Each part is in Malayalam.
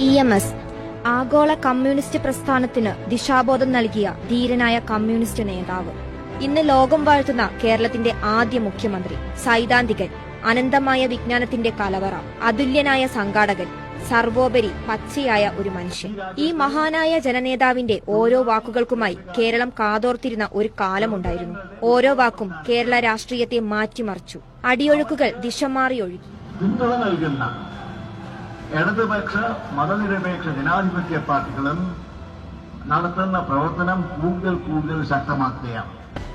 EMS ആഗോള കമ്മ്യൂണിസ്റ്റ് പ്രസ്ഥാനത്തിന് ദിശാബോധം നൽകിയ ധീരനായ കമ്മ്യൂണിസ്റ്റ് നേതാവ്. ഇന്ന് ലോകം വാഴ്ത്തുന്ന കേരളത്തിന്റെ ആദ്യ മുഖ്യമന്ത്രി, സൈദ്ധാന്തികൻ, അനന്തമായ വിജ്ഞാനത്തിന്റെ കലവറ, അതുല്യനായ സംഘാടകൻ, സർവോപരി പച്ചയായ ഒരു മനുഷ്യൻ. ഈ മഹാനായ ജനനേതാവിന്റെ ഓരോ വാക്കുകൾക്കുമായി കേരളം കാതോർത്തിരുന്ന ഒരു കാലമുണ്ടായിരുന്നു. ഓരോ വാക്കും കേരള രാഷ്ട്രീയത്തെ മാറ്റിമറിച്ചു. അടിയൊഴുക്കുകൾ ദിശമാറി ഒഴുകി. ഇടതുപക്ഷ മതനിരപേക്ഷ ജനാധിപത്യ പാർട്ടികളും നടത്തുന്ന പ്രവർത്തനം കൂടുതൽ ശക്തമാക്കുകയാണ്.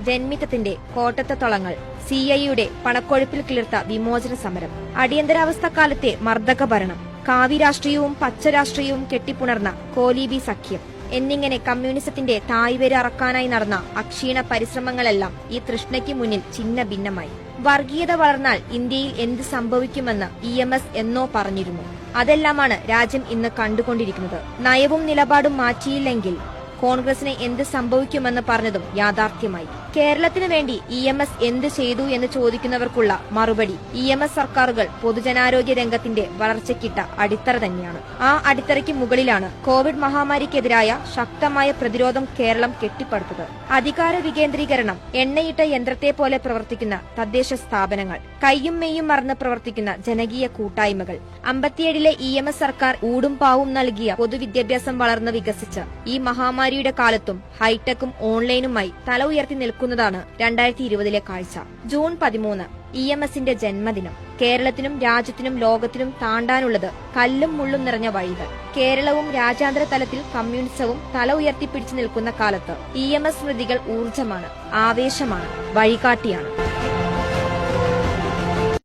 ജന്മിത്തത്തിന്റെ കോട്ടത്തളങ്ങൾ, CIയുടെ പണക്കൊഴുപ്പിൽ കിളിർത്ത വിമോചന സമരം, അടിയന്തരാവസ്ഥക്കാലത്തെ മർദ്ദക ഭരണം, കാവി രാഷ്ട്രീയവും പച്ചരാഷ്ട്രീയവും കെട്ടിപ്പുണർന്ന കോലീബി സഖ്യം എന്നിങ്ങനെ കമ്മ്യൂണിസത്തിന്റെ തായ്വേര് അറക്കാനായി നടന്ന അക്ഷീണ പരിശ്രമങ്ങളെല്ലാം ഈ തൃഷ്ണയ്ക്ക് മുന്നിൽ ചിന്ന ഭിന്നമായി. വർഗീയത വളർന്നാൽ ഇന്ത്യയിൽ എന്ത് സംഭവിക്കുമെന്ന് EMS എന്നോ പറഞ്ഞിരുന്നു. അതെല്ലാമാണ് രാജ്യം ഇന്ന് കണ്ടുകൊണ്ടിരിക്കുന്നത്. നയവും നിലപാടും മാറ്റിയില്ലെങ്കിൽ കോൺഗ്രസിന് എന്ത് സംഭവിക്കുമെന്ന് പറഞ്ഞതും യാഥാർത്ഥ്യമായി. കേരളത്തിനു വേണ്ടി EMS എന്ത് ചെയ്തു എന്ന് ചോദിക്കുന്നവർക്കുള്ള മറുപടി, EMS സർക്കാരുകൾ പൊതുജനാരോഗ്യ രംഗത്തിന്റെ വളർച്ചയ്ക്കിട്ട അടിത്തറ തന്നെയാണ്. ആ അടിത്തറയ്ക്ക് മുകളിലാണ് കോവിഡ് മഹാമാരിക്കെതിരായ ശക്തമായ പ്രതിരോധം കേരളം കെട്ടിപ്പടുത്തത്. അധികാര വികേന്ദ്രീകരണം, എണ്ണയിട്ട യന്ത്രത്തെ പോലെ പ്രവർത്തിക്കുന്ന തദ്ദേശ സ്ഥാപനങ്ങൾ, കയ്യും മെയ്യും മറന്ന് പ്രവർത്തിക്കുന്ന ജനകീയ കൂട്ടായ്മകൾ, 57-ലെ EMS സർക്കാർ ഊടും പാവും നൽകിയ പൊതുവിദ്യാഭ്യാസം വളർന്ന് വികസിച്ച് ഈ മഹാമാരിയുടെ കാലത്തും ഹൈടെക്കും ഓൺലൈനുമായി തല ഉയർത്തി നിൽക്കുന്നതാണ് 2020-ലെ കാഴ്ച. ജൂൺ 13 EMSന്റെ ജന്മദിനം. കേരളത്തിനും രാജ്യത്തിനും ലോകത്തിനും താണ്ടാനുള്ളത് കല്ലും മുള്ളും നിറഞ്ഞ വഴികൾ. കേരളവും രാജ്യാന്തര തലത്തിൽ കമ്മ്യൂണിസവും തല ഉയർത്തിപ്പിടിച്ചു നിൽക്കുന്ന കാലത്ത് EMS സ്മൃതികൾ ഊർജ്ജമാണ്, ആവേശമാണ്, വഴികാട്ടിയാണ്.